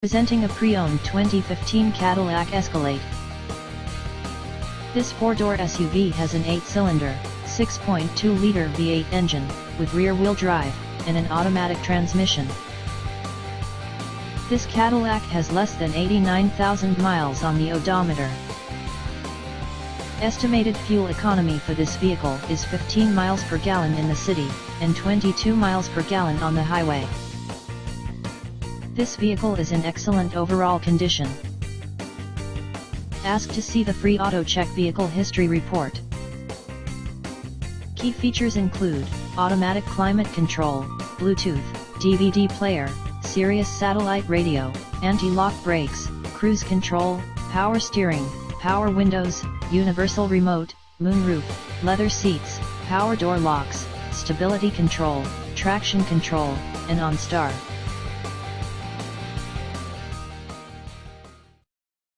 Presenting a pre-owned 2015 Cadillac Escalade. This four-door SUV has an 8-cylinder, 6.2-liter V8 engine, with rear-wheel drive, and an automatic transmission. This Cadillac has less than 89,000 miles on the odometer. Estimated fuel economy for this vehicle is 15 miles per gallon in the city, and 22 miles per gallon on the highway. This vehicle is in excellent overall condition. Ask to see the free AutoCheck Vehicle History Report. Key features include automatic climate control, Bluetooth, DVD player, Sirius satellite radio, anti-lock brakes, cruise control, power steering, power windows, universal remote, moonroof, leather seats, power door locks, stability control, traction control, and OnStar.